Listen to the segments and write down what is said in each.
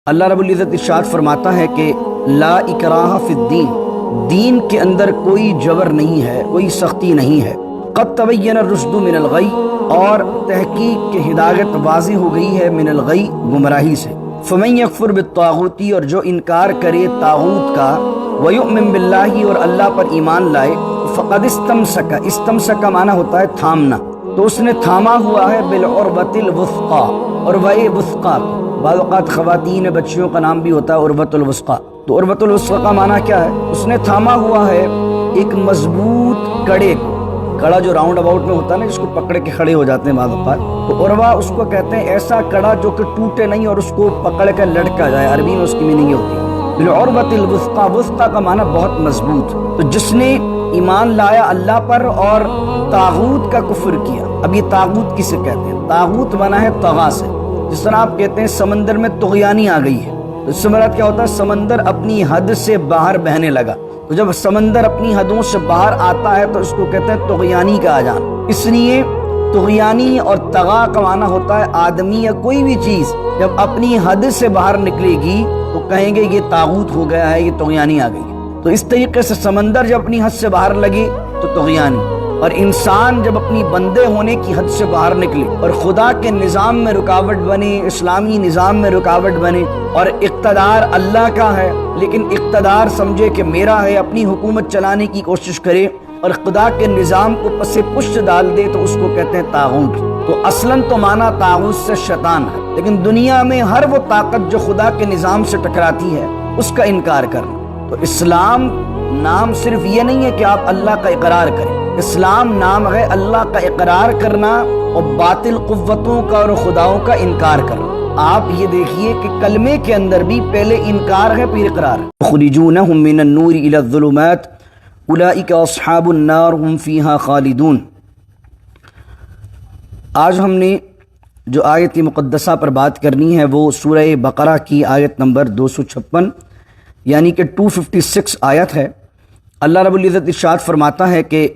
اللہ رب العزت ارشاد فرماتا ہے کہ لا اکراہ فی الدین، دین کے اندر کوئی جبر نہیں ہے، کوئی سختی نہیں ہے۔ قد تبین الرشد من الغی، اور تحقیق کہ ہدایت واضح ہو گئی ہے من الغی، گمراہی سے۔ فمن یکفر بالطاغوت، اور جو انکار کرے طاغوت کا، ویؤمن باللہ، اور اللہ پر ایمان لائے، فقد استمسک، استمسک کا معنی ہوتا ہے تھامنا، تو اس نے تھاما ہوا ہے بالعروۃ الوثقی، عروہ وثقی۔ بعض اوقات خواتین بچیوں کا نام بھی ہوتا ہے عروۃ الوثقی، تو عروۃ الوثقی کا معنی کیا ہے؟ اس نے تھاما ہوا ہے ایک مضبوط کڑے کو، کڑا جو راؤنڈ اباؤٹ میں ہوتا ہے نا، جس کو پکڑ کے کھڑے ہو جاتے ہیں بعض اوقات، تو عروہ اس کو کہتے ہیں ایسا کڑا جو کہ ٹوٹے نہیں اور اس کو پکڑ کر لٹکا جائے، عربی میں اس کی میننگ یہ ہوتی ہے بالعروۃ الوثقی۔ وثقی کا معنی بہت مضبوط۔ تو جس نے ایمان لایا اللہ پر اور طاغوت کا کفر کیا۔ اب یہ طاغوت کسے کہتے ہیں؟ طاغوت بنا ہے طغا سے، جس طرح آپ کہتے ہیں سمندر میں طغیانی آ گئی ہے، تو اس سے مراد کیا ہوتا ہے؟ سمندر اپنی حد سے باہر بہنے لگا۔ تو جب سمندر اپنی حدوں سے باہر آتا ہے تو اس کو کہتے ہیں طغیانی کا آ جانا۔ اس لیے طغیانی اور طغا کا معنی ہوتا ہے آدمی یا کوئی بھی چیز جب اپنی حد سے باہر نکلے گی تو کہیں گے یہ طاغوت ہو گیا ہے، یہ طغیانی آ گئی ہے۔ تو اس طریقے سے سمندر جب اپنی حد سے باہر لگے تو طغیانی، اور انسان جب اپنی بندے ہونے کی حد سے باہر نکلے اور خدا کے نظام میں رکاوٹ بنے، اسلامی نظام میں رکاوٹ بنے، اور اقتدار اللہ کا ہے لیکن اقتدار سمجھے کہ میرا ہے، اپنی حکومت چلانے کی کوشش کرے اور خدا کے نظام کو پس پشت ڈال دے، تو اس کو کہتے ہیں طاغوت۔ تو اصلاً تو معنی طاغوت سے شیطان ہے، لیکن دنیا میں ہر وہ طاقت جو خدا کے نظام سے ٹکراتی ہے اس کا انکار کرنا۔ تو اسلام نام صرف یہ نہیں ہے کہ آپ اللہ کا اقرار کریں، اسلام نام ہے اللہ کا اقرار کرنا اور باطل قوتوں کا اور خداؤں کا انکار کرنا۔ آپ یہ دیکھیے کہ کلمے کے اندر بھی پہلے انکار ہے پھر اقرار ہے۔ یخرجونہم من النور الی الظلمات اولئک اصحاب النار هم فیہا خالدون۔ آج ہم نے جو آیت مقدسہ پر بات کرنی ہے وہ سورہ بقرہ کی آیت نمبر 256 یعنی کہ 256 آیت ہے۔ اللہ رب العزت ارشاد فرماتا ہے کہ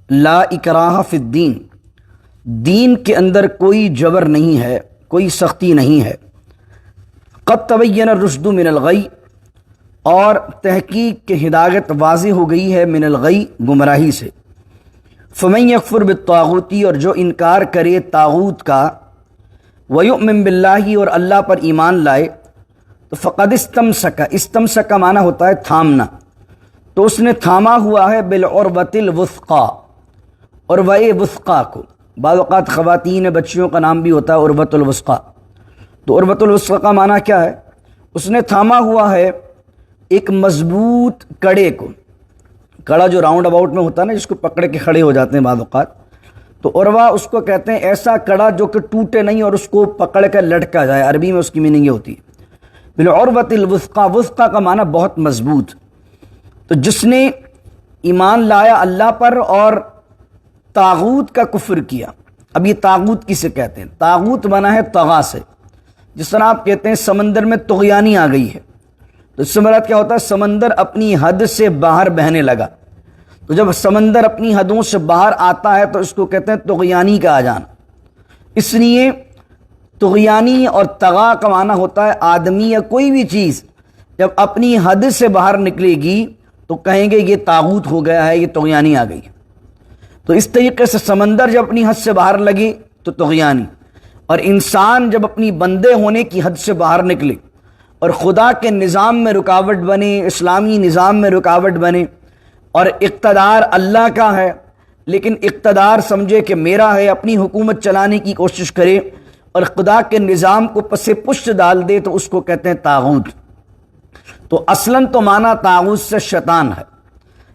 لا اکراہ فی الدین، دین کے اندر کوئی جبر نہیں ہے، کوئی سختی نہیں ہے۔ قد تبین الرشد من الغی، اور تحقیق کہ ہدایت واضح ہو گئی ہے من الغی، گمراہی سے۔ فمن یکفر بالطاغوت، اور جو انکار کرے طاغوت کا، ویؤمن باللہ، اور اللہ پر ایمان لائے، تو فقد استمسک، استمسک کا معنی ہوتا ہے تھامنا، تو اس نے تھاما ہوا ہے بالعروۃ الوثقی، عروہ وثقی کو۔ بعض اوقات خواتین بچیوں کا نام بھی ہوتا ہے عروۃ الوثقی، تو عروۃ الوثقی کا معنی کیا ہے؟ اس نے تھاما ہوا ہے ایک مضبوط کڑے کو، کڑا جو راؤنڈ اباؤٹ میں ہوتا ہے نا، جس کو پکڑ کے کھڑے ہو جاتے ہیں بعض اوقات، تو عروہ اس کو کہتے ہیں ایسا کڑا جو کہ ٹوٹے نہیں اور اس کو پکڑ کر لٹکا جائے، عربی میں اس کی میننگ یہ ہوتی ہے بالعروۃ الوثقی۔ وثقی کا معنی بہت مضبوط۔ تو جس نے ایمان لایا اللہ پر اور طاغوت کا کفر کیا۔ اب یہ طاغوت کسے کہتے ہیں؟ طاغوت بنا ہے طغا سے، جس طرح آپ کہتے ہیں سمندر میں طغیانی آ گئی ہے، تو اس سے مراد کیا ہوتا ہے؟ سمندر اپنی حد سے باہر بہنے لگا۔ تو جب سمندر اپنی حدوں سے باہر آتا ہے تو اس کو کہتے ہیں طغیانی کا آ جانا۔ اس لیے طغیانی اور طغا کا معنی ہوتا ہے آدمی یا کوئی بھی چیز جب اپنی حد سے باہر نکلے گی تو کہیں گے یہ طاغوت ہو گیا ہے، یہ طغیانی آ گئی۔ تو اس طریقے سے سمندر جب اپنی حد سے باہر لگے تو طغیانی، اور انسان جب اپنی بندے ہونے کی حد سے باہر نکلے اور خدا کے نظام میں رکاوٹ بنے، اسلامی نظام میں رکاوٹ بنے، اور اقتدار اللہ کا ہے لیکن اقتدار سمجھے کہ میرا ہے، اپنی حکومت چلانے کی کوشش کرے اور خدا کے نظام کو پس پشت ڈال دے، تو اس کو کہتے ہیں طاغوت۔ تو اصلاً تو معنی طاغوت سے شیطان ہے،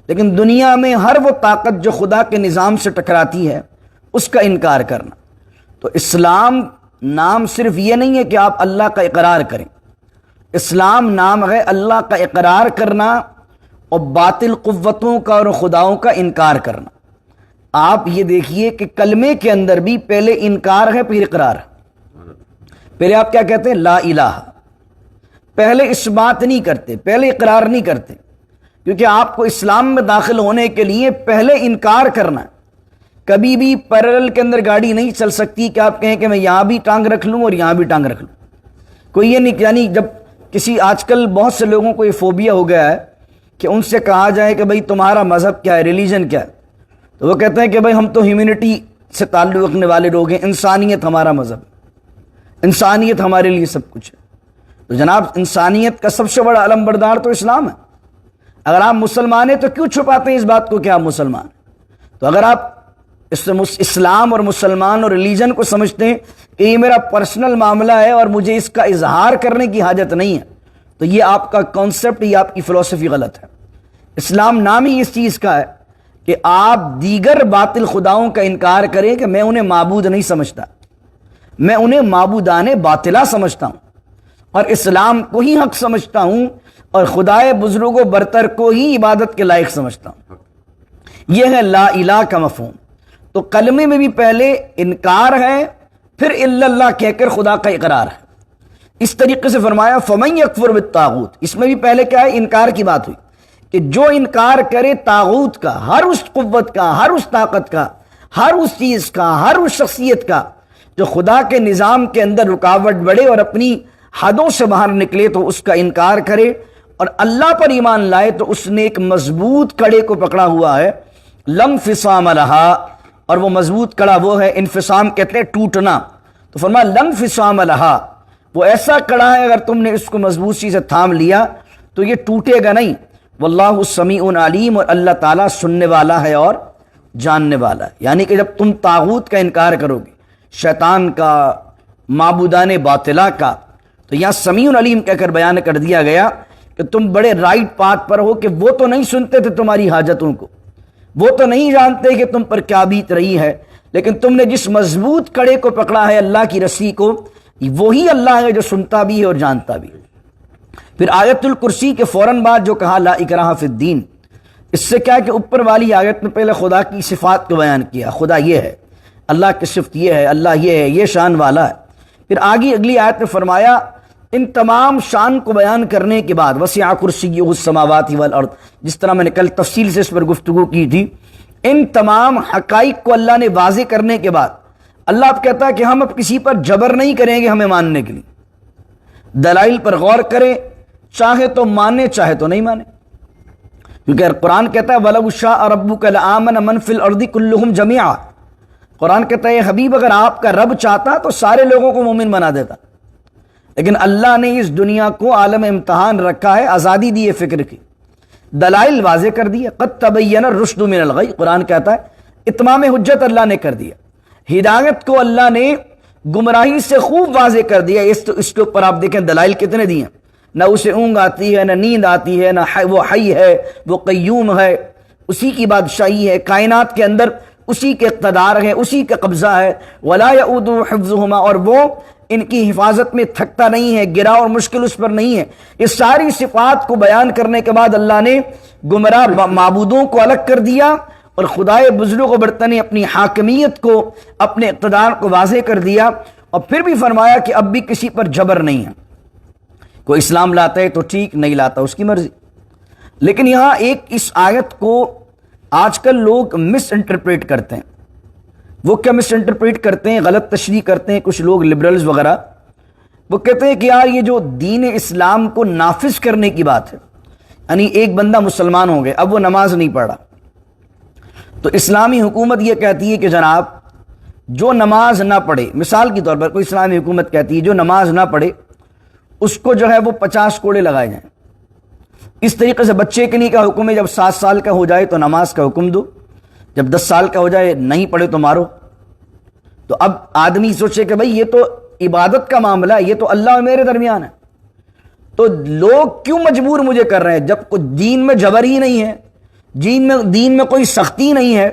لیکن دنیا میں ہر وہ طاقت جو خدا کے نظام سے ٹکراتی ہے اس کا انکار کرنا۔ تو اسلام نام صرف یہ نہیں ہے کہ آپ اللہ کا اقرار کریں، اسلام نام ہے اللہ کا اقرار کرنا اور باطل قوتوں کا اور خداؤں کا انکار کرنا۔ آپ یہ دیکھیے کہ کلمے کے اندر بھی پہلے انکار ہے پھر اقرار ہے۔ پہلے آپ کیا کہتے ہیں؟ لا الہ، پہلے اس بات نہیں کرتے، پہلے اقرار نہیں کرتے، کیونکہ آپ کو اسلام میں داخل ہونے کے لیے پہلے انکار کرنا ہے۔ کبھی بھی پیرلل کے اندر گاڑی نہیں چل سکتی کہ آپ کہیں کہ میں یہاں بھی ٹانگ رکھ لوں اور یہاں بھی ٹانگ رکھ لوں۔ کوئی یہ نہیں، یعنی جب کسی آج کل بہت سے لوگوں کو یہ فوبیا ہو گیا ہے کہ ان سے کہا جائے کہ بھئی تمہارا مذہب کیا ہے، ریلیجن کیا ہے، تو وہ کہتے ہیں کہ بھئی ہم تو ہیومینٹی سے تعلق رکھنے والے لوگ ہیں، انسانیت ہمارا مذہب، انسانیت ہمارے لیے سب کچھ ہے۔ تو جناب انسانیت کا سب سے بڑا علم بردار تو اسلام ہے۔ اگر آپ مسلمان ہیں تو کیوں چھپاتے ہیں اس بات کو کہ آپ مسلمان ہیں؟ تو اگر آپ اسلام اور مسلمان اور ریلیجن کو سمجھتے ہیں کہ یہ میرا پرسنل معاملہ ہے اور مجھے اس کا اظہار کرنے کی حاجت نہیں ہے، تو یہ آپ کا کانسیپٹ، یہ آپ کی فلسفی غلط ہے۔ اسلام نام ہی اس چیز کا ہے کہ آپ دیگر باطل خداؤں کا انکار کریں کہ میں انہیں معبود نہیں سمجھتا، میں انہیں معبودان باطلہ سمجھتا ہوں اور اسلام کو ہی حق سمجھتا ہوں اور خدائے بزرگ و برتر کو ہی عبادت کے لائق سمجھتا ہوں۔ یہ ہے لا الہ کا مفہوم۔ تو کلمے میں بھی پہلے انکار ہے، پھر الا اللہ کہہ کر خدا کا اقرار ہے۔ اس طریقے سے فرمایا فمن یکفر بالطاغوت، اس میں بھی پہلے کیا ہے، انکار کی بات ہوئی کہ جو انکار کرے طاغوت کا، ہر اس قوت کا، ہر اس طاقت کا، ہر اس چیز کا، ہر اس شخصیت کا جو خدا کے نظام کے اندر رکاوٹ بڑھے اور اپنی حدوں سے باہر نکلے، تو اس کا انکار کرے اور اللہ پر ایمان لائے، تو اس نے ایک مضبوط کڑے کو پکڑا ہوا ہے، لم فصام لہا، اور وہ مضبوط کڑا وہ ہے، انفصام کہتے ہیں ٹوٹنا، تو فرمایا لم فصام لہا، وہ ایسا کڑا ہے اگر تم نے اس کو مضبوطی سے تھام لیا تو یہ ٹوٹے گا نہیں۔ واللہ سمیع علیم، اور اللہ تعالیٰ سننے والا ہے اور جاننے والا ہے۔ یعنی کہ جب تم طاغوت کا انکار کرو گے، شیطان کا، معبودان باطلہ کا، تو یہاں سمیع علیم کہہ کر بیان کر دیا گیا کہ تم بڑے رائٹ پاتھ پر ہو، کہ وہ تو نہیں سنتے تھے تمہاری حاجتوں کو، وہ تو نہیں جانتے کہ تم پر کیا بیت رہی ہے، لیکن تم نے جس مضبوط کڑے کو پکڑا ہے، اللہ کی رسی کو، وہی اللہ ہے جو سنتا بھی ہے اور جانتا بھی ہے۔ پھر آیت الکرسی کے فوراً بعد جو کہا لا اکراہ فی الدین، اس سے کیا ہے کہ اوپر والی آیت میں پہلے خدا کی صفات کو بیان کیا، خدا یہ ہے، اللہ کی صفت یہ ہے، اللہ یہ ہے، یہ شان والا ہے۔ پھر آگے اگلی آیت میں فرمایا ان تمام شان کو بیان کرنے کے بعد وسع کرسیہ السماوات والارض، جس طرح میں نے کل تفصیل سے اس پر گفتگو کی تھی، ان تمام حقائق کو اللہ نے واضح کرنے کے بعد اللہ اب کہتا ہے کہ ہم اب کسی پر جبر نہیں کریں گے ہمیں ماننے کے لیے، دلائل پر غور کریں، چاہے تو مانے چاہے تو نہیں مانے، کیونکہ قرآن کہتا ہے وَلَوْ شَاءَ رَبُّكَ لَآمَنَ مَنْ فِي الْأَرْضِ كُلُّهُمْ جَمِيعًا، قرآن کہتا ہے حبیب اگر آپ کا رب چاہتا تو سارے لوگوں کو مومن بنا دیتا، لیکن اللہ نے اس دنیا کو عالم امتحان رکھا ہے، آزادی دی ہے فکر کی، دلائل واضح کر دی ہے، قد تبین الرشد من الغی، قرآن کہتا ہے اتمام حجت اللہ نے کر دیا، ہدایت کو اللہ نے گمراہی سے خوب واضح کر دیا۔ اس کے اوپر آپ دیکھیں دلائل کتنے دیے، نہ اسے اونگ آتی ہے، نہ نیند آتی ہے، نہ وہ حی ہے، وہ قیوم ہے، اسی کی بادشاہی ہے، کائنات کے اندر اسی کے اقتدار ہے، اسی کا قبضہ ہے، ولا یعود حفظہما، اور وہ ان کی حفاظت میں تھکتا نہیں ہے، گرا اور مشکل اس پر نہیں ہے۔ اس ساری صفات کو بیان کرنے کے بعد اللہ نے گمراہ معبودوں کو الگ کر دیا اور خدائے بزرگ و برتر نے اپنی حاکمیت کو، اپنے اقتدار کو واضح کر دیا، اور پھر بھی فرمایا کہ اب بھی کسی پر جبر نہیں ہے، کوئی اسلام لاتا ہے تو ٹھیک، نہیں لاتا اس کی مرضی۔ لیکن یہاں ایک اس آیت کو آج کل لوگ مس انٹرپریٹ کرتے ہیں۔ وہ کیا مس انٹرپریٹ کرتے ہیں، غلط تشریح کرتے ہیں کچھ لوگ لبرلز وغیرہ، وہ کہتے ہیں کہ یار یہ جو دین اسلام کو نافذ کرنے کی بات ہے، یعنی ایک بندہ مسلمان ہو گیا، اب وہ نماز نہیں پڑھ رہا، تو اسلامی حکومت یہ کہتی ہے کہ جناب جو نماز نہ پڑھے، مثال کے طور پر کوئی اسلامی حکومت کہتی ہے جو نماز نہ پڑھے اس کو جو ہے وہ 50 کوڑے لگائے جائیں۔ اس طریقے سے بچے کے لیے کا حکم ہے، جب 7 سال کا ہو جائے تو نماز کا حکم دو، جب 10 سال کا ہو جائے نہیں پڑھے تو مارو۔ تو اب آدمی سوچے کہ بھئی یہ تو عبادت کا معاملہ ہے، یہ تو اللہ اور میرے درمیان ہے، تو لوگ کیوں مجبور مجھے کر رہے ہیں؟ جب کوئی دین میں جبر ہی نہیں ہے، دین میں کوئی سختی نہیں ہے،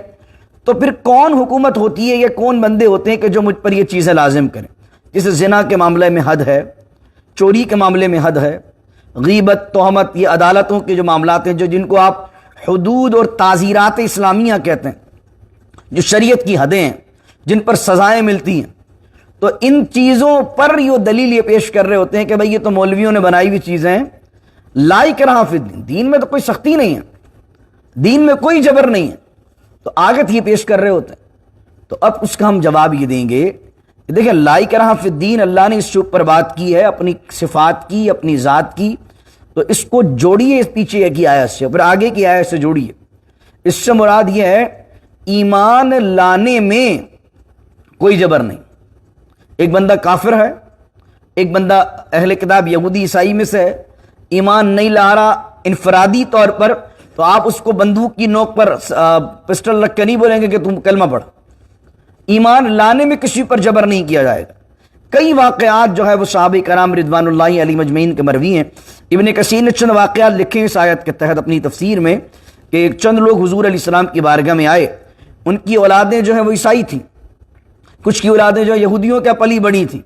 تو پھر کون حکومت ہوتی ہے، یہ کون بندے ہوتے ہیں کہ جو مجھ پر یہ چیزیں لازم کریں؟ جیسے زنا کے معاملے میں حد ہے، چوری کے معاملے میں حد ہے، غیبت، تہمت، یہ عدالتوں کے جو معاملات ہیں جن کو آپ حدود اور تعزیرات اسلامیہ کہتے ہیں، جو شریعت کی حدیں ہیں جن پر سزائیں ملتی ہیں، تو ان چیزوں پر یہ دلیل یہ پیش کر رہے ہوتے ہیں کہ بھئی یہ تو مولویوں نے بنائی ہوئی چیزیں ہیں، لا اکراہ فی الدین، دین میں تو کوئی سختی نہیں ہے، دین میں کوئی جبر نہیں ہے، تو آگت یہ پیش کر رہے ہوتے ہیں۔ تو اب اس کا ہم جواب یہ دیں گے، دیکھیں لا اکراہ فی الدین اللہ نے اس کے اوپر بات کی ہے، اپنی صفات کی، اپنی ذات کی، تو اس کو جوڑیے اس پیچھے کی آیت سے، پھر آگے کی آیت سے جوڑیے۔ اس سے مراد یہ ہے ایمان لانے میں کوئی جبر نہیں۔ ایک بندہ کافر ہے، ایک بندہ اہل کتاب یہودی عیسائی میں سے ہے، ایمان نہیں لا رہا انفرادی طور پر، تو آپ اس کو بندوق کی نوک پر پسٹل رکھ کے نہیں بولیں گے کہ تم کلمہ پڑھ۔ ایمان لانے میں کسی پر جبر نہیں کیا جائے گا۔ کئی واقعات جو ہے وہ صحابہ کرام رضوان اللہ علیہ مجمعین کے مروی ہیں۔ ابن کثیر نے چند واقعات لکھے ہیں اس آیت کے تحت اپنی تفسیر میں، کہ ایک چند لوگ حضور علیہ السلام کی بارگاہ میں آئے، ان کی اولادیں جو ہیں وہ عیسائی تھیں، کچھ کی اولادیں جو یہودیوں کے پلی بڑی تھیں،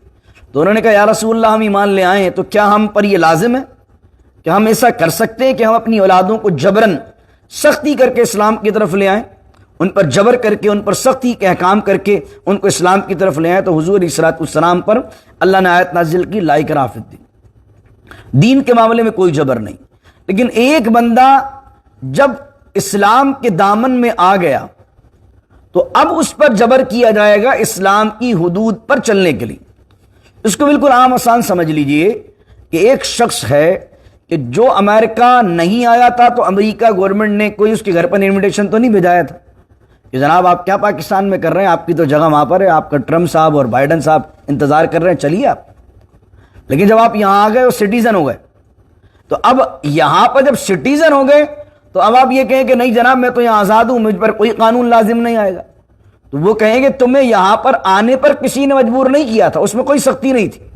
تو انہوں نے کہا یا رسول اللہ ہم ایمان لے آئے ہیں، تو کیا ہم پر یہ لازم ہے کہ ہم ایسا کر سکتے ہیں کہ ہم اپنی اولادوں کو جبراً سختی کر کے اسلام کی طرف لے آئیں، ان پر جبر کر کے، ان پر سختی کے احکام کر کے ان کو اسلام کی طرف لے آئیں؟ تو حضور علیہ السلام پر اللہ نے آیت نازل کی لا اکراہ فی الدین، دین کے معاملے میں کوئی جبر نہیں۔ لیکن ایک بندہ جب اسلام کے دامن میں آ گیا تو اب اس پر جبر کیا جائے گا اسلام کی حدود پر چلنے کے لیے۔ اس کو بالکل عام آسان سمجھ لیجئے کہ ایک شخص ہے کہ جو امریکہ نہیں آیا تھا تو امریکہ گورنمنٹ نے کوئی اس کے گھر پر انویٹیشن تو نہیں بھیجایا تھا کہ جناب آپ کیا پاکستان میں کر رہے ہیں، آپ کی تو جگہ وہاں پر ہے، آپ کا ٹرمپ صاحب اور بائیڈن صاحب انتظار کر رہے ہیں، چلیے آپ۔ لیکن جب آپ یہاں آ گئے اور سٹیزن ہو گئے، تو اب یہاں پر جب سٹیزن ہو گئے تو اب آپ یہ کہیں کہ نہیں جناب میں تو یہاں آزاد ہوں، مجھ پر کوئی قانون لازم نہیں آئے گا، تو وہ کہیں گے تمہیں یہاں پر آنے پر کسی نے مجبور نہیں کیا تھا، اس میں کوئی سختی نہیں تھی،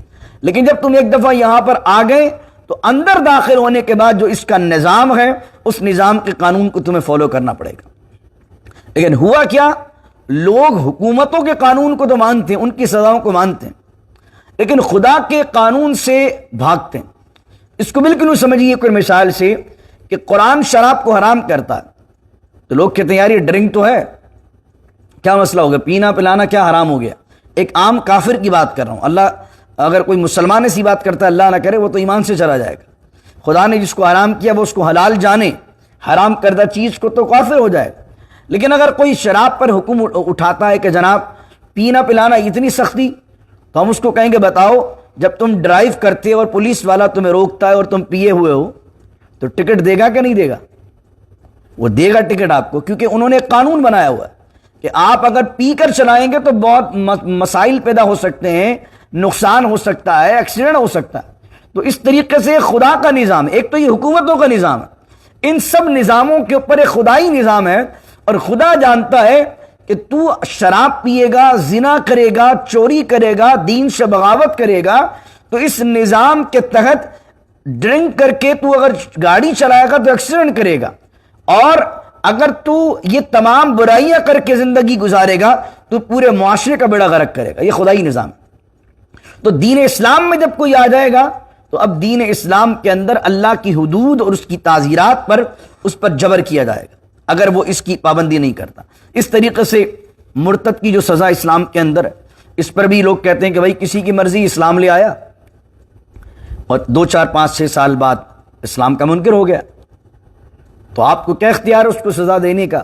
لیکن جب تم ایک دفعہ یہاں پر آ گئے تو اندر داخل ہونے کے بعد جو اس کا نظام ہے اس نظام کے قانون کو تمہیں فالو کرنا پڑے گا۔ لیکن ہوا کیا، لوگ حکومتوں کے قانون کو تو مانتے ہیں، ان کی سزاؤں کو مانتے ہیں، لیکن خدا کے قانون سے بھاگتے ہیں۔ اس کو بالکل سمجھیے کوئی مثال سے کہ قرآن شراب کو حرام کرتا ہے، تو لوگ کہتے ہیں یار یہ ڈرنک تو ہے، کیا مسئلہ ہو گیا، پینا پلانا کیا حرام ہو گیا؟ ایک عام کافر کی بات کر رہا ہوں، اللہ اگر کوئی مسلمان ایسی بات کرتا ہے اللہ نہ کرے وہ تو ایمان سے چلا جائے گا۔ خدا نے جس کو حرام کیا وہ اس کو حلال جانے، حرام کردہ چیز کو تو کافر ہو جائے گا۔ لیکن اگر کوئی شراب پر حکم اٹھاتا ہے کہ جناب پینا پلانا اتنی سختی، تو ہم اس کو کہیں گے بتاؤ جب تم ڈرائیو کرتے اور پولیس والا تمہیں روکتا ہے اور تم پیے ہوئے ہو تو ٹکٹ دے گا کہ نہیں دے گا؟ وہ دے گا ٹکٹ آپ کو، کیونکہ انہوں نے ایک قانون بنایا ہوا ہے کہ آپ اگر پی کر چلائیں گے تو بہت مسائل پیدا ہو سکتے ہیں، نقصان ہو سکتا ہے، ایکسیڈنٹ ہو سکتا ہے۔ تو اس طریقے سے خدا کا نظام، ایک تو یہ حکومتوں کا نظام ہے، ان سب نظاموں کے اوپر ایک خدائی نظام ہے، اور خدا جانتا ہے کہ تو شراب پیے گا، زنا کرے گا، چوری کرے گا، دین سے بغاوت کرے گا، تو اس نظام کے تحت ڈرنک کر کے تو اگر گاڑی چلائے گا تو ایکسیڈنٹ کرے گا، اور اگر تو یہ تمام برائیاں کر کے زندگی گزارے گا تو پورے معاشرے کا بیڑا غرق کرے گا۔ یہ خدائی نظام ہے۔ تو دین اسلام میں جب کوئی آ جائے گا تو اب دین اسلام کے اندر اللہ کی حدود اور اس کی تعزیرات پر اس پر جبر کیا جائے گا اگر وہ اس کی پابندی نہیں کرتا۔ اس طریقے سے مرتد کی جو سزا اسلام کے اندر ہے، اس پر بھی لوگ کہتے ہیں کہ بھائی کسی کی مرضی اسلام لے آیا اور 2 4 5 6 سال بعد اسلام کا منکر ہو گیا، تو آپ کو کیا اختیار ہے اس کو سزا دینے کا؟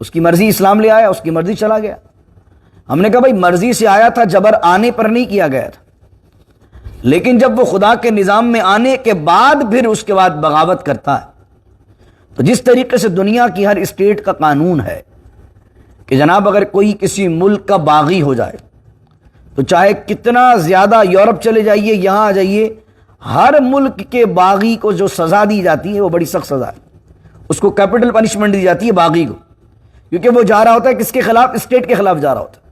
اس کی مرضی اسلام لے آیا، اس کی مرضی چلا گیا۔ ہم نے کہا بھائی مرضی سے آیا تھا، جبر آنے پر نہیں کیا گیا تھا، لیکن جب وہ خدا کے نظام میں آنے کے بعد پھر اس کے بعد بغاوت کرتا ہے، تو جس طریقے سے دنیا کی ہر اسٹیٹ کا قانون ہے کہ جناب اگر کوئی کسی ملک کا باغی ہو جائے تو چاہے کتنا زیادہ یورپ چلے جائیے، یہاں آ جائیے، ہر ملک کے باغی کو جو سزا دی جاتی ہے وہ بڑی سخت سزا ہے، اس کو کیپٹل پنشمنٹ دی جاتی ہے باغی کو، کیونکہ وہ جا رہا ہوتا ہے کس کے خلاف؟ اسٹیٹ کے خلاف جا رہا ہوتا ہے۔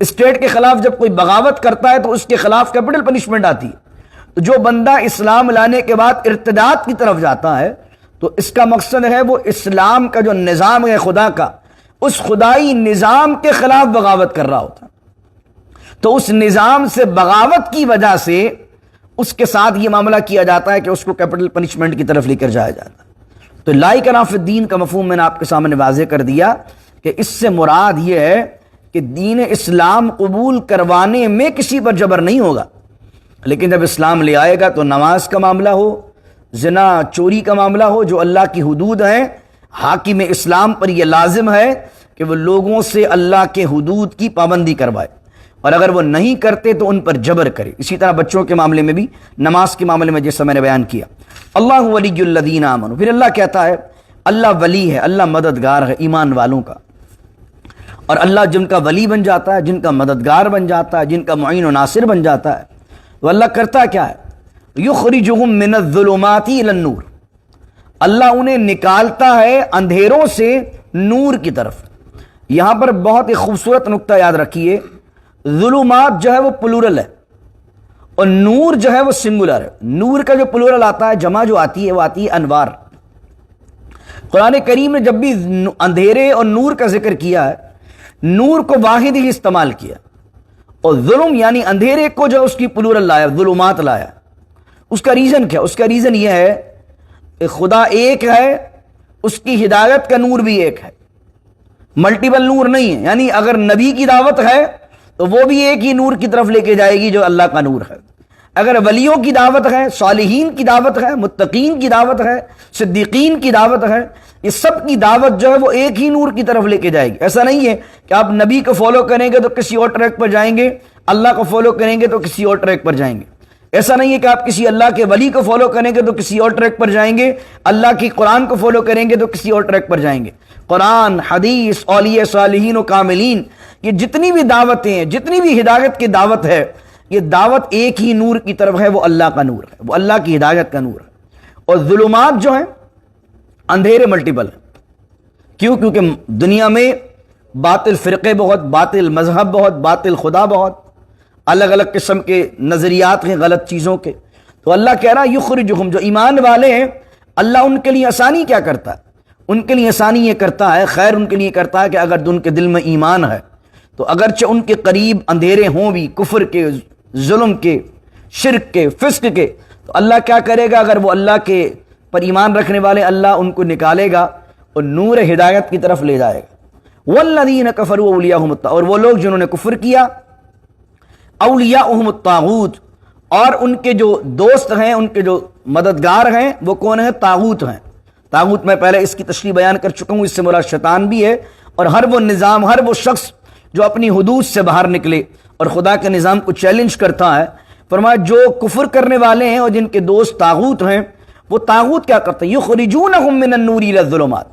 اسٹیٹ کے خلاف جب کوئی بغاوت کرتا ہے تو اس کے خلاف کیپٹل پنشمنٹ آتی ہے۔ تو جو بندہ اسلام لانے کے بعد ارتداد کی طرف جاتا ہے تو اس کا مقصد ہے وہ اسلام کا جو نظام ہے خدا کا، اس خدائی نظام کے خلاف بغاوت کر رہا ہوتا ہے، تو اس نظام سے بغاوت کی وجہ سے اس کے ساتھ یہ معاملہ کیا جاتا ہے کہ اس کو کیپٹل پنشمنٹ کی طرف لے کر جایا جاتا ہے۔ تو لا اکراہ فی الدین کا مفہوم میں نے آپ کے سامنے واضح کر دیا کہ اس سے مراد یہ ہے کہ دین اسلام قبول کروانے میں کسی پر جبر نہیں ہوگا، لیکن جب اسلام لے آئے گا تو نماز کا معاملہ ہو، زنا چوری کا معاملہ ہو، جو اللہ کی حدود ہیں، حاکم اسلام پر یہ لازم ہے کہ وہ لوگوں سے اللہ کے حدود کی پابندی کروائے، اور اگر وہ نہیں کرتے تو ان پر جبر کرے. اسی طرح بچوں کے معاملے میں بھی، نماز کے معاملے میں جیسا میں نے بیان کیا. اللہ ولی الذین آمنوا، پھر اللہ کہتا ہے اللہ ولی ہے، اللہ مددگار ہے ایمان والوں کا. اور اللہ جن کا ولی بن جاتا ہے، جن کا مددگار بن جاتا ہے، جن کا معین و ناصر بن جاتا ہے، تو اللہ کرتا کیا ہے؟ یخرجہم من الظلمات الی النور، اللہ انہیں نکالتا ہے اندھیروں سے نور کی طرف. یہاں پر بہت ہی خوبصورت نقطہ یاد رکھیے، ظلمات جو ہے وہ پلورل ہے اور نور جو ہے وہ سنگولر ہے. نور کا جو پلورل آتا ہے، جمع جو آتی ہے وہ آتی ہے انوار. قرآن کریم نے جب بھی اندھیرے اور نور کا ذکر کیا ہے، نور کو واحد ہی استعمال کیا، اور ظلم یعنی اندھیرے کو جو اس کی پلورل لایا، ظلمات لایا. اس کا ریزن کیا؟ اس کا ریزن یہ ہے کہ خدا ایک ہے، اس کی ہدایت کا نور بھی ایک ہے، ملٹیپل نور نہیں ہے. یعنی اگر نبی کی دعوت ہے تو وہ بھی ایک ہی نور کی طرف لے کے جائے گی جو اللہ کا نور ہے. اگر ولیوں کی دعوت ہے، صالحین کی دعوت ہے، متقین کی دعوت ہے، صدیقین کی دعوت ہے، یہ سب کی دعوت جو ہے وہ ایک ہی نور کی طرف لے کے جائے گی. ایسا نہیں ہے کہ آپ نبی کو فالو کریں گے تو کسی اور ٹریک پر جائیں گے، اللہ کو فالو کریں گے تو کسی اور ٹریک پر جائیں گے. ایسا نہیں ہے کہ آپ کسی اللہ کے ولی کو فالو کریں گے تو کسی اور ٹریک پر جائیں گے، اللہ کی قرآن کو فالو کریں گے تو کسی اور ٹریک پر جائیں گے. قرآن، حدیث، اولیاء صالحین و کاملین، یہ جتنی بھی دعوتیں ہیں، جتنی بھی ہدایت کی دعوت ہے، یہ دعوت ایک ہی نور کی طرف ہے، وہ اللہ کا نور ہے، وہ اللہ کی ہدایت کا نور ہے. اور ظلمات جو ہیں، اندھیرے ملٹیپل ہیں. کیوں؟ کیونکہ دنیا میں باطل فرقے بہت، باطل مذہب بہت، باطل خدا بہت، الگ الگ قسم کے نظریات ہیں غلط چیزوں کے. تو اللہ کہہ رہا یخرجہم، جو ایمان والے ہیں اللہ ان کے لیے آسانی کیا کرتا ہے؟ ان کے لیے آسانی یہ کرتا ہے، خیر ان کے لیے کرتا ہے کہ اگر ان کے دل میں ایمان ہے تو اگرچہ ان کے قریب اندھیرے ہوں بھی، کفر کے، ظلم کے، شرک کے، فسق کے، تو اللہ کیا کرے گا؟ اگر وہ اللہ کے پر ایمان رکھنے والے، اللہ ان کو نکالے گا اور نور ہدایت کی طرف لے جائے گا. والذین کفروا اولیاءہم الطاغوت، اور وہ لوگ جنہوں نے کفر کیا، اولیاءہم الطاغوت، اور ان کے جو دوست ہیں، ان کے جو مددگار ہیں، وہ کون ہیں؟ طاغوت ہیں. طاغوت میں پہلے اس کی تشریح بیان کر چکا ہوں، اس سے مراد شیطان بھی ہے، اور ہر وہ نظام، ہر وہ شخص جو اپنی حدود سے باہر نکلے اور خدا کے نظام کو چیلنج کرتا ہے. فرمایا جو کفر کرنے والے ہیں اور جن کے دوست طاغوت ہیں، وہ طاغوت کیا کرتے ہیں؟ یخرجونہم من النور الی الظلمات،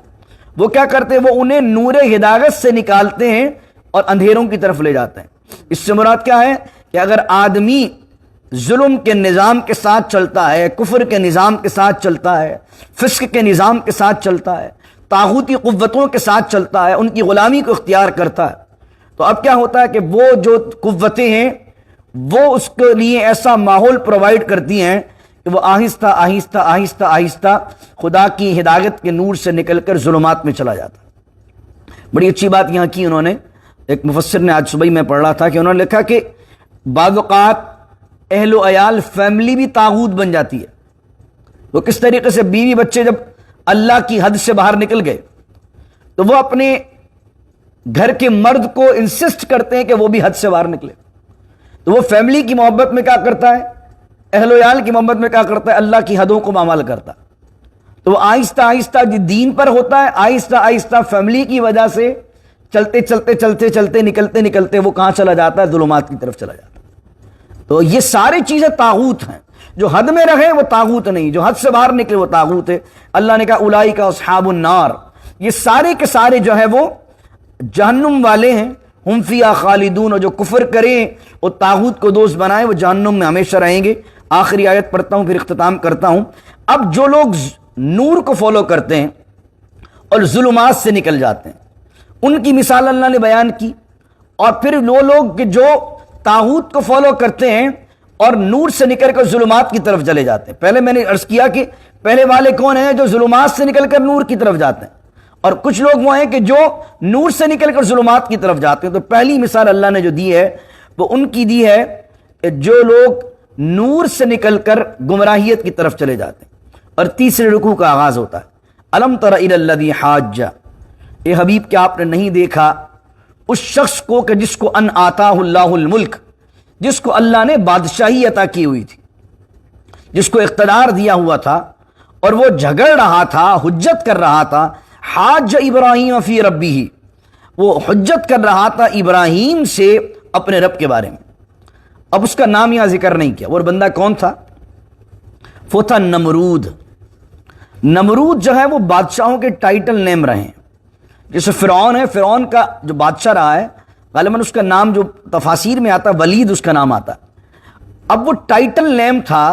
وہ کیا کرتے ہیں؟ وہ انہیں نور ہدایت سے نکالتے ہیں اور اندھیروں کی طرف لے جاتے ہیں. اس سے مراد کیا ہے کہ اگر آدمی ظلم کے نظام کے ساتھ چلتا ہے، کفر کے نظام کے ساتھ چلتا ہے، فسق کے نظام کے ساتھ چلتا ہے، طاغوتی قوتوں کے ساتھ چلتا ہے، ان کی غلامی کو اختیار کرتا ہے، تو اب کیا ہوتا ہے کہ وہ جو قوتیں ہیں وہ اس کے لیے ایسا ماحول پرووائڈ کرتی ہیں کہ وہ آہستہ آہستہ آہستہ آہستہ خدا کی ہدایت کے نور سے نکل کر ظلمات میں چلا جاتا ہے. بڑی اچھی بات یہاں کی انہوں نے، ایک مفسر نے آج صبح میں پڑھ رہا تھا کہ انہوں نے لکھا کہ بعض اوقات اہل و عیال، فیملی بھی طاغوت بن جاتی ہے. وہ کس طریقے سے؟ بیوی بچے جب اللہ کی حد سے باہر نکل گئے تو وہ اپنے گھر کے مرد کو انسسٹ کرتے ہیں کہ وہ بھی حد سے باہر نکلے. تو وہ فیملی کی محبت میں کیا کرتا ہے؟ اہل و عیال کی محبت میں کیا کرتا ہے؟ اللہ کی حدوں کو پامال کرتا. تو وہ آہستہ آہستہ دین پر ہوتا ہے، آہستہ آہستہ فیملی کی وجہ سے چلتے چلتے چلتے چلتے نکلتے نکلتے وہ کہاں چلا جاتا ہے؟ ظلمات کی طرف چلا جاتا ہے. تو یہ ساری چیزیں طاغوت ہیں. جو حد میں رہے وہ طاغوت نہیں، جو حد سے باہر نکلے وہ طاغوت ہے. اللہ نے کہا اولئک اصحاب النار، یہ سارے کے سارے جو ہے وہ جہنم والے ہیں. ہم فیہا خالدون، اور جو کفر کریں اور طاغوت کو دوست بنائیں وہ جہنم میں ہمیشہ رہیں گے. آخری آیت پڑھتا ہوں پھر اختتام کرتا ہوں. اب جو لوگ نور کو فالو کرتے ہیں اور ظلمات سے نکل جاتے ہیں، ان کی مثال اللہ نے بیان کی. اور پھر وہ لوگ جو طاغوت کو فالو کرتے ہیں اور نور سے نکل کر ظلمات کی طرف چلے جاتے ہیں. پہلے میں نے عرض کیا کہ پہلے والے کون ہیں؟ جو ظلمات سے نکل کر نور کی طرف جاتے ہیں، اور کچھ لوگ وہ ہیں کہ جو نور سے نکل کر ظلمات کی طرف جاتے ہیں. تو پہلی مثال اللہ نے جو دی ہے وہ ان کی دی ہے کہ جو لوگ نور سے نکل کر گمراہیت کی طرف چلے جاتے ہیں. اور تیسرے رکوع کا آغاز ہوتا ہے الم تر الی الذی حاج، اے حبیب کیا آپ نے نہیں دیکھا اس شخص کو کہ جس کو ان آتاہ اللہ الملک، جس کو اللہ نے بادشاہی عطا کی ہوئی تھی، جس کو اقتدار دیا ہوا تھا، اور وہ جھگڑ رہا تھا، حجت کر رہا تھا. حاج ابراہیم فی ربہ، وہ حجت کر رہا تھا ابراہیم سے اپنے رب کے بارے میں. اب اس کا نام یہاں ذکر نہیں کیا. وہ بندہ کون تھا؟ وہ تھا نمرود. نمرود جو ہے وہ بادشاہوں کے ٹائٹل نیم رہے ہیں. جیسے فرعون ہے، فرعون کا جو بادشاہ رہا ہے غالباً اس کا نام جو تفاسیر میں آتا ولید اس کا نام آتا. اب وہ ٹائٹل نیم تھا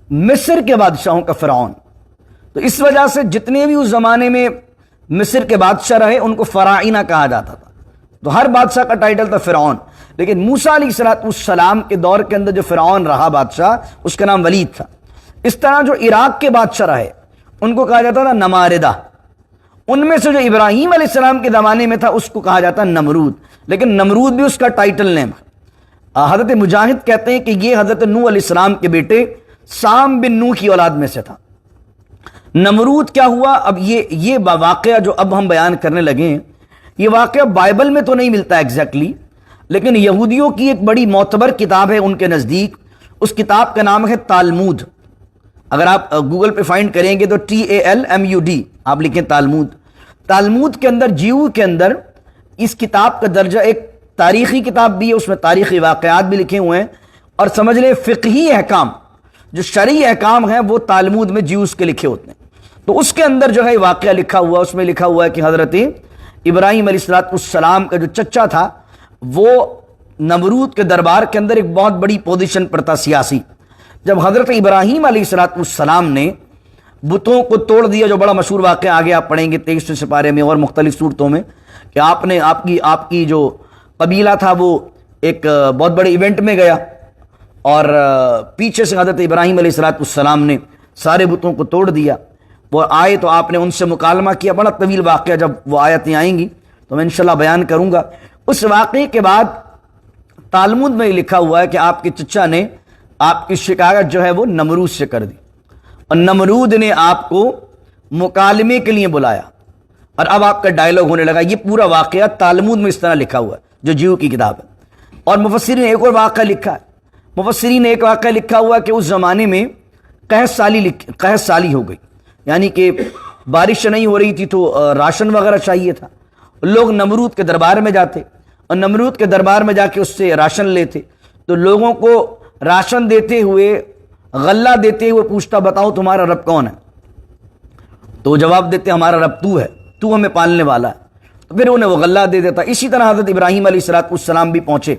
مصر کے بادشاہوں کا فرعون. تو اس وجہ سے جتنے بھی اس زمانے میں مصر کے بادشاہ رہے ان کو فراعنہ کہا جاتا تھا. تو ہر بادشاہ کا ٹائٹل تھا فرعون. لیکن موسیٰ علیہ السلام کے دور کے اندر جو فرعون رہا بادشاہ اس کا نام ولید تھا. اس طرح جو عراق کے بادشاہ رہے ان کو کہا جاتا تھا نماردہ. ان میں سے جو ابراہیم علیہ السلام کے زمانے میں تھا اس کو کہا جاتا نمرود. لیکن نمرود بھی اس کا ٹائٹل نیم ہے. حضرت مجاہد کہتے ہیں کہ یہ حضرت نوح علیہ السلام کے بیٹے سام بن نوح کی اولاد میں سے تھا. نمرود کیا ہوا؟ اب یہ واقعہ جو اب ہم بیان کرنے لگے ہیں یہ واقعہ بائبل میں تو نہیں ملتا ایگزیکٹلی، لیکن یہودیوں کی ایک بڑی معتبر کتاب ہے ان کے نزدیک. اس کتاب کا نام ہے تالمود. اگر آپ گوگل پہ فائنڈ کریں گے تو TALMUD آپ لکھیں تالمود. تالمود کے اندر جیو کے اندر اس کتاب کا درجہ ایک تاریخی کتاب بھی ہے، اس میں تاریخی واقعات بھی لکھے ہوئے ہیں، اور سمجھ لیں فقہی احکام جو شرعی احکام ہیں وہ تالمود میں جیوز کے لکھے ہوتے ہیں. تو اس کے اندر جو ہے واقعہ لکھا ہوا، اس میں لکھا ہوا ہے کہ حضرت ابراہیم علیہ السلام کا جو چچا تھا وہ نمرود کے دربار کے اندر ایک بہت بڑی پوزیشن پر تھا سیاسی. جب حضرت ابراہیم علیہ السلام نے بتوں کو توڑ دیا، جو بڑا مشہور واقعہ آگے آپ پڑھیں گے 23 سپارے میں اور مختلف صورتوں میں، کہ آپ کی جو قبیلہ تھا وہ ایک بہت بڑے ایونٹ میں گیا اور پیچھے سے حضرت ابراہیم علیہ السلام نے سارے بتوں کو توڑ دیا. وہ آئے تو آپ نے ان سے مکالمہ کیا. بڑا طویل واقعہ، جب وہ آیتیں آئیں گی تو میں انشاءاللہ بیان کروں گا. اس واقعے کے بعد تالمود میں لکھا ہوا ہے کہ آپ کے چچا نے آپ کی شکایت جو ہے وہ نمرود سے کر دی، اور نمرود نے آپ کو مکالمے کے لیے بلایا اور اب آپ کا ڈائلاگ ہونے لگا. یہ پورا واقعہ تالمود میں اس طرح لکھا ہوا ہے جو جیو کی کتاب ہے. اور مفسرین نے ایک اور واقعہ لکھا ہے. مفسرین نے ایک واقعہ لکھا ہوا کہ اس زمانے میں قحط سالی ہو گئی، یعنی کہ بارش نہیں ہو رہی تھی تو راشن وغیرہ چاہیے تھا. لوگ نمرود کے دربار میں جاتے اور نمرود کے دربار میں جا کے اس سے راشن لیتے. تو لوگوں کو راشن دیتے ہوئے، غلہ دیتے ہوئے پوچھتا بتاؤ تمہارا رب کون ہے؟ تو جواب دیتے ہمارا رب تو ہے، تو ہمیں پالنے والا ہے. تو پھر انہیں وہ غلہ دے دیتا. اسی طرح حضرت ابراہیم علیہ السلام بھی پہنچے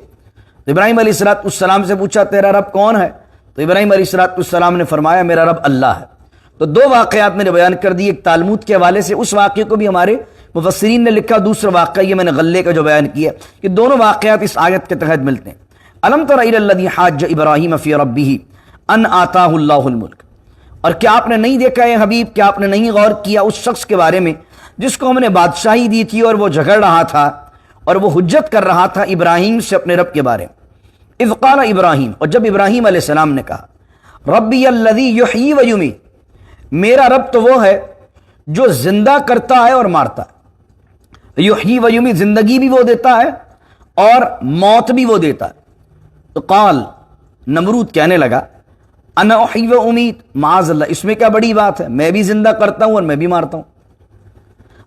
تو ابراہیم علیہ السلام سے پوچھا تیرا رب کون ہے؟ تو ابراہیم علیہ السلام نے فرمایا میرا رب اللہ ہے. تو دو واقعات میں نے بیان کر دی، ایک تالمود کے حوالے سے، اس واقعے کو بھی ہمارے مفسرین نے لکھا. دوسرا واقعہ یہ میں نے غلے کا جو بیان کیا کہ دونوں واقعات اس آیت کے تحت ملتے ہیں. الم تر الی الذی حاج ابراہیم فی ربہ ان آتاہ اللہ الملک. اور کیا آپ نے نہیں دیکھا ہے حبیب، کیا آپ نے نہیں غور کیا اس شخص کے بارے میں جس کو ہم نے بادشاہی دی تھی اور وہ جھگڑ رہا تھا اور وہ حجت کر رہا تھا ابراہیم سے اپنے رب کے بارے میں. اذ قال ابراہیم، اور جب ابراہیم علیہ السلام نے کہا ربی الذی یحیی و یمیت، میرا رب تو وہ ہے جو زندہ کرتا ہے اور مارتا ہے. یحیی و یمیت، زندگی بھی وہ دیتا ہے اور موت بھی وہ دیتا ہے. تو قال، نمرود کہنے لگا انا احیی و امیت، معاذ اللہ، اس میں کیا بڑی بات ہے، میں بھی زندہ کرتا ہوں اور میں بھی مارتا ہوں.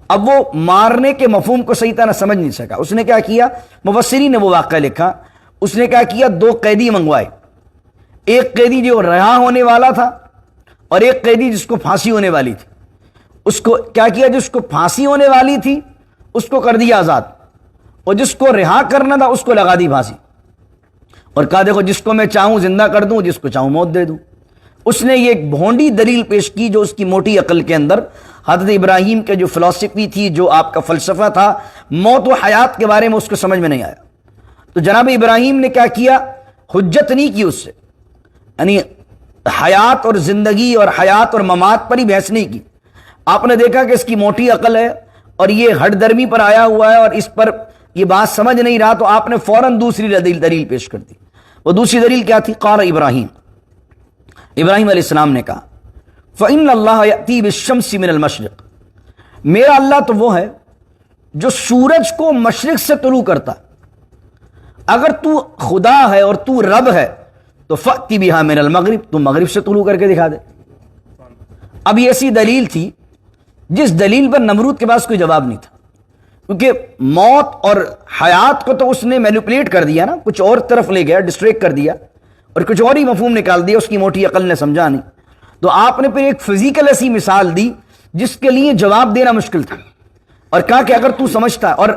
اب وہ مارنے کے مفہوم کو صحیح طرح سمجھ نہیں سکا. اس نے کیا کیا، مفسرین نے وہ واقعہ لکھا، اس نے کیا کیا، دو قیدی منگوائے. ایک قیدی جو رہا ہونے والا تھا اور ایک قیدی جس کو پھانسی ہونے والی تھی. اس کو کیا کیا، جس کو پھانسی ہونے والی تھی اس کو کر دیا آزاد، اور جس کو رہا کرنا تھا اس کو لگا دی پھانسی، اور کہا دیکھو جس کو میں چاہوں زندہ کر دوں، جس کو چاہوں موت دے دوں. اس نے یہ ایک بھونڈی دلیل پیش کی جو اس کی موٹی عقل کے اندر حضرت ابراہیم کے جو فلسفی تھی، جو آپ کا فلسفہ تھا موت و حیات کے بارے میں، اس کو سمجھ میں نہیں آیا. تو جناب ابراہیم نے کیا کیا، حجت نہیں کی اس سے، یعنی حیات اور زندگی اور حیات اور ممات پر ہی بحث نہیں کی. آپ نے دیکھا کہ اس کی موٹی عقل ہے اور یہ ہٹ درمی پر آیا ہوا ہے اور اس پر یہ بات سمجھ نہیں رہا، تو آپ نے فوراً دوسری دلیل پیش کر دی. وہ دوسری دلیل کیا تھی، قال ابراہیم علیہ السلام نے کہا فَإِنَّ اللَّهَ يَأْتِي بِالشَّمْسِ مِنَ الْمَشْرِقِ، میرا اللہ تو وہ ہے جو سورج کو مشرق سے طلوع کرتا. اگر تو خدا ہے اور تو رب ہے تو فَأْتِ بِهَا مِنَ الْمَغْرِبِ، تو مغرب سے طلوع کر کے دکھا دے. اب یہ ایسی دلیل تھی جس دلیل پر نمرود کے پاس کوئی جواب نہیں تھا. کیونکہ موت اور حیات کو تو اس نے مینیپولیٹ کر دیا نا، کچھ اور طرف لے گیا، ڈسٹریکٹ کر دیا اور کچھ اور ہی مفہوم نکال دیا، اس کی موٹی عقل نے سمجھا نہیں۔ تو آپ نے پھر ایک فزیکل ایسی مثال دی جس کے لیے جواب دینا مشکل تھا، اور کہا کہ اگر تو سمجھتا ہے، اور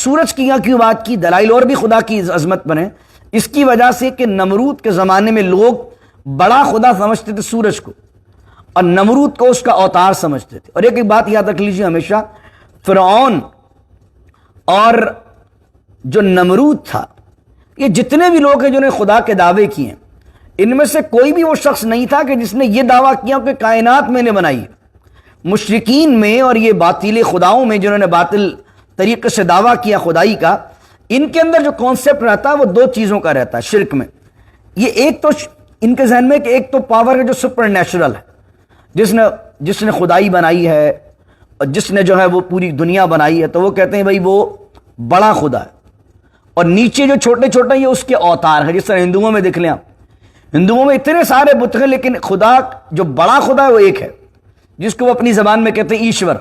سورج کی یہاں کیوں بات کی، دلائل اور بھی خدا کی عظمت بنے اس کی وجہ سے کہ نمرود کے زمانے میں لوگ بڑا خدا سمجھتے تھے سورج کو، اور نمرود کو اس کا اوتار سمجھتے تھے۔ اور ایک بات یاد رکھ لیجیے ہمیشہ، فرعون اور جو نمرود تھا، یہ جتنے بھی لوگ ہیں جنہوں نے خدا کے دعوے کیے ہیں، ان میں سے کوئی بھی وہ شخص نہیں تھا کہ جس نے یہ دعویٰ کیا کہ کائنات میں نے بنائی ہے۔ مشرکین میں اور یہ باطل خداؤں میں جنہوں نے باطل طریقے سے دعویٰ کیا خدائی کا، ان کے اندر جو کانسیپٹ رہتا ہے وہ دو چیزوں کا رہتا ہے شرک میں۔ یہ ایک تو ان کے ذہن میں کہ ایک تو پاور ہے جو سپر نیچرل ہے، جس نے خدائی بنائی ہے اور جس نے جو ہے وہ پوری دنیا بنائی ہے، تو وہ کہتے ہیں بھائی وہ بڑا خدا ہے، اور نیچے جو چھوٹے چھوٹے یہ اس کے اوتار ہیں۔ جس طرح ہندوؤں میں دیکھ لیں آپ، ہندوؤں میں اتنے سارے بت ہیں لیکن خدا جو بڑا خدا ہے وہ ایک ہے، جس کو وہ اپنی زبان میں کہتے ہیں ایشور،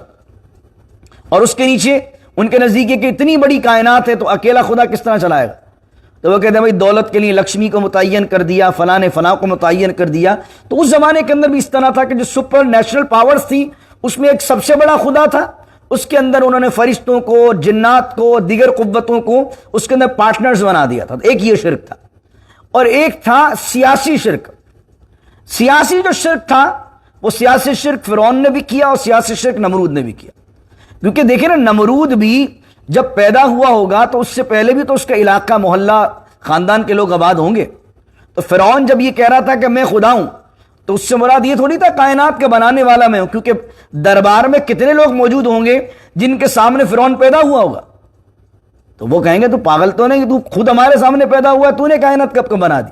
اور اس کے نیچے ان کے نزدیک ہے کہ اتنی بڑی کائنات ہے تو اکیلا خدا کس طرح چلائے گا؟ تو وہ کہتے ہیں بھائی دولت کے لیے لکشمی کو متعین کر دیا، فلاں نے فلاں کو متعین کر دیا۔ تو اس زمانے کے اندر بھی اس طرح تھا کہ جو سپر نیچرل پاورز تھی اس میں ایک سب سے بڑا خدا تھا، اس کے اندر انہوں نے فرشتوں کو، جنات کو، دیگر قوتوں کو اس کے اندر پارٹنرز بنا دیا تھا۔ ایک یہ شرک تھا، اور ایک تھا سیاسی شرک۔ سیاسی جو شرک تھا وہ سیاسی شرک فرعون نے بھی کیا اور سیاسی شرک نمرود نے بھی کیا، کیونکہ دیکھیں نا نمرود بھی جب پیدا ہوا ہوگا تو اس سے پہلے بھی تو اس کا علاقہ، محلہ، خاندان کے لوگ آباد ہوں گے۔ تو فرعون جب یہ کہہ رہا تھا کہ میں خدا ہوں تو اس سے مراد یہ تھوڑی تھا کائنات کے بنانے والا میں ہوں، کیونکہ دربار میں کتنے لوگ موجود ہوں گے جن کے سامنے فرعون پیدا ہوا ہوگا، تو وہ کہیں گے تو پاگل تو نہیں، تو خود ہمارے سامنے پیدا ہوا، تو نے کائنات کب کو بنا دی۔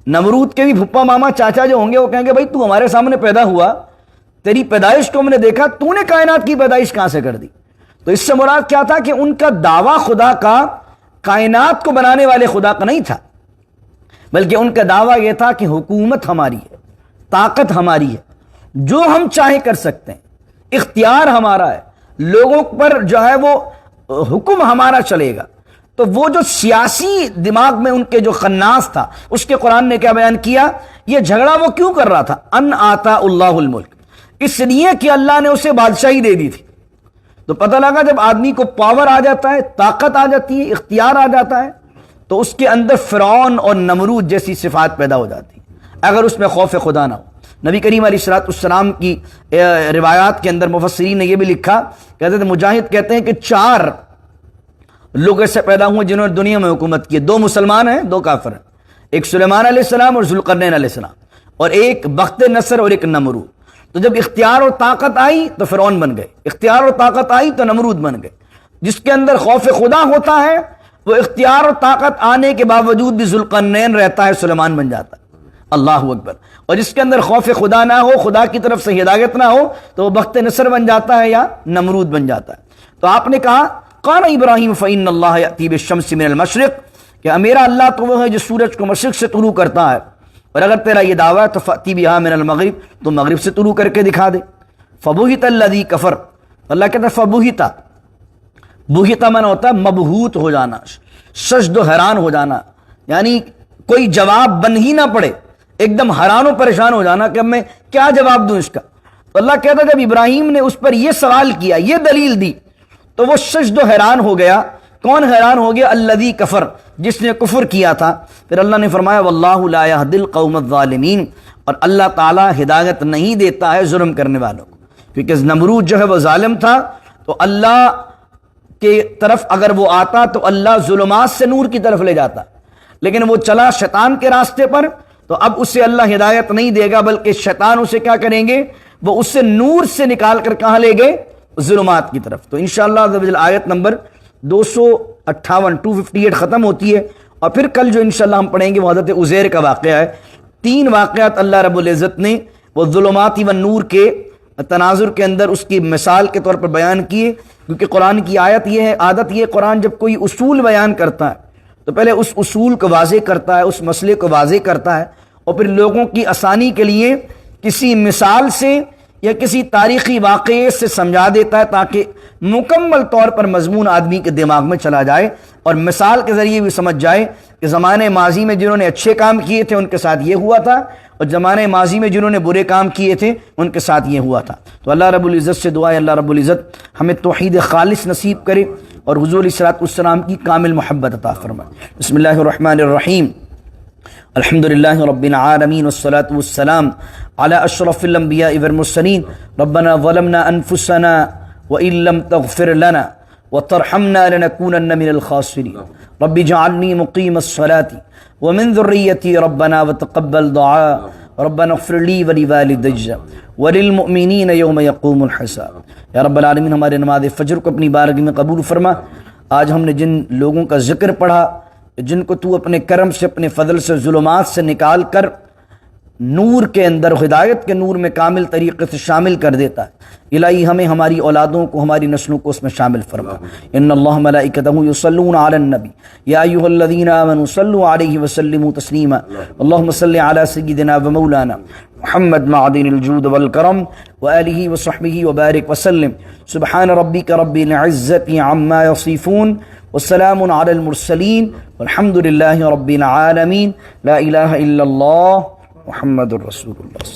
نمرود کے بھی پھپھا ماما چاچا جو ہوں گے وہ کہیں گے بھائی تو ہمارے سامنے پیدا ہوا، تیری پیدائش کو ہم نے دیکھا، تو نے کائنات کی پیدائش کہاں سے کر دی؟ تو اس سے مراد کیا تھا کہ ان کا دعویٰ خدا کا کائنات کو بنانے والے خدا کا نہیں تھا، بلکہ ان کا دعویٰ یہ تھا کہ حکومت ہماری ہے، طاقت ہماری ہے، جو ہم چاہے کر سکتے ہیں، اختیار ہمارا ہے، لوگوں پر جو ہے وہ حکم ہمارا چلے گا۔ تو وہ جو سیاسی دماغ میں ان کے جو خناس تھا، اس کے قرآن نے کیا بیان کیا؟ یہ جھگڑا وہ کیوں کر رہا تھا؟ ان آتا اللہ الملک، اس لیے کہ اللہ نے اسے بادشاہی دے دی تھی۔ تو پتہ لگا جب آدمی کو پاور آ جاتا ہے، طاقت آ جاتی ہے، اختیار آ جاتا ہے، تو اس کے اندر فرعون اور نمرود جیسی صفات پیدا ہو جاتی ہیں، اگر اس میں خوف خدا نہ ہو۔ نبی کریم علیہ السلام کی روایات کے اندر مفسرین نے یہ بھی لکھا، کہتے تھے مجاہد کہتے ہیں کہ 4 لوگ ایسے پیدا ہوئے جنہوں نے دنیا میں حکومت کی، 2 مسلمان ہیں، 2 کافر ہیں، ایک سلیمان علیہ السلام اور ذوالقرنین علیہ السلام، اور ایک بخت نصر اور ایک نمرود۔ تو جب اختیار اور طاقت آئی تو فرعون بن گئے، اختیار اور طاقت آئی تو نمرود بن گئے۔ جس کے اندر خوف خدا ہوتا ہے وہ اختیار اور طاقت آنے کے باوجود بھی ذوالقرنین رہتا ہے، سلیمان بن جاتا ہے۔ اللہ اکبر۔ اور جس کے اندر خوف خدا نہ ہو، خدا کی طرف سے ہدایت نہ ہو، تو وہ بخت نصر بن جاتا ہے یا نمرود بن جاتا ہے۔ تو آپ نے کہا قال ابراہیم فإن اللہ یأتی بالشمس من المشرق، کہ میرا اللہ تو وہ ہے جو سورج کو مشرق سے طلوع کرتا ہے، اور اگر تیرا یہ دعویٰ ہے تو فأتی بہا من المغرب، تو مغرب سے طلوع کر کے دکھا دے۔ فبہت الذی کفر، اللہ کہتا ہے فبہتا، بہتا من ہوتا ہے مبہوت ہو جانا، ششد و حیران ہو جانا، یعنی کوئی جواب بن ہی نہ پڑے، ایک دم حیران و پریشان ہو جانا کہ اب میں کیا جواب دوں اس کا۔ تو اللہ کہتا ہے جب ابراہیم نے اس پر یہ سوال کیا، یہ دلیل دی، تو وہ ششد و حیران ہو گیا۔ کون حیران ہو گیا؟ الذی کفر، جس نے کفر کیا تھا۔ پھر اللہ نے فرمایا واللہ لا یہدی القوم الظالمین، اور اللہ تعالیٰ ہدایت نہیں دیتا ہے ظلم کرنے والوں کو، کیونکہ نمرود جو ہے وہ ظالم تھا، تو اللہ کے طرف اگر وہ آتا تو اللہ ظلمات سے نور کی طرف لے جاتا، لیکن وہ چلا شیطان کے راستے پر، تو اب اسے اللہ ہدایت نہیں دے گا، بلکہ شیطان اسے کیا کریں گے؟ وہ اسے نور سے نکال کر کہاں لے گئے؟ ظلمات کی طرف۔ تو انشاءاللہ آیت نمبر 258 ختم ہوتی ہے، اور پھر کل جو انشاءاللہ ہم پڑھیں گے وہ حضرت عزیر کا واقعہ ہے۔ 3 واقعات اللہ رب العزت نے وہ ظلمات و نور کے تناظر کے اندر اس کی مثال کے طور پر بیان کیے، کیونکہ قرآن کی آیت یہ ہے، عادت یہ، قرآن جب کوئی اصول بیان کرتا ہے تو پہلے اس اصول کو واضح کرتا ہے، اس مسئلے کو واضح کرتا ہے، اور پھر لوگوں کی آسانی کے لیے کسی مثال سے یا کسی تاریخی واقعے سے سمجھا دیتا ہے تاکہ مکمل طور پر مضمون آدمی کے دماغ میں چلا جائے اور مثال کے ذریعے بھی سمجھ جائے کہ زمانے ماضی میں جنہوں نے اچھے کام کیے تھے ان کے ساتھ یہ ہوا تھا، اور زمانے ماضی میں جنہوں نے برے کام کیے تھے ان کے ساتھ یہ ہوا تھا۔ تو اللہ رب العزت سے دعا ہے اللہ رب العزت ہمیں توحید خالص نصیب کرے اور حضور علیہ الصلوۃ والسلام کی کامل محبت عطا فرمائے۔ بسم اللہ الرحمن الرحیم، الحمد للہ رب العالمین والصلاة والسلام علی اشرف الانبیاء والمرسلین، ربنا ظلمنا انفسنا وان لم تغفر لنا وترحمنا لنكونن من الخاسرین، رب اجعلنی مقیم الصلاة ومن ذریتی ربنا وتقبل دعاء، ربنا اغفر لی ولوالدی وللمؤمنین یوم یقوم الحساب۔ یا رب العالمین ہمارے نماز فجر کو اپنی بارگاہ میں قبول فرما۔ آج ہم نے جن لوگوں کا ذکر پڑھا جن کو تو اپنے کرم سے اپنے فضل سے ظلمات سے نکال کر نور کے اندر ہدایت کے نور میں کامل طریقے سے شامل کر دیتا ہے، الہی ہمیں ہماری اولادوں کو ہماری نسلوں کو اس میں شامل فرما۔ ان اللہ ملائکتہ یصلون علی النبی یا ایھا الذین آمنوا صلوا علیہ وسلموا تسلیما، اللهم صل علی سیدنا و مولانا محمد معدن الجود والکرم وآلہ وصحبہ وبارک وسلم۔ سبحان ربک رب العزۃ عما یصفون والسلام علی المرسلین والحمد للہ رب العالمین، لا الہ الا اللہ محمد الرسول اللہ۔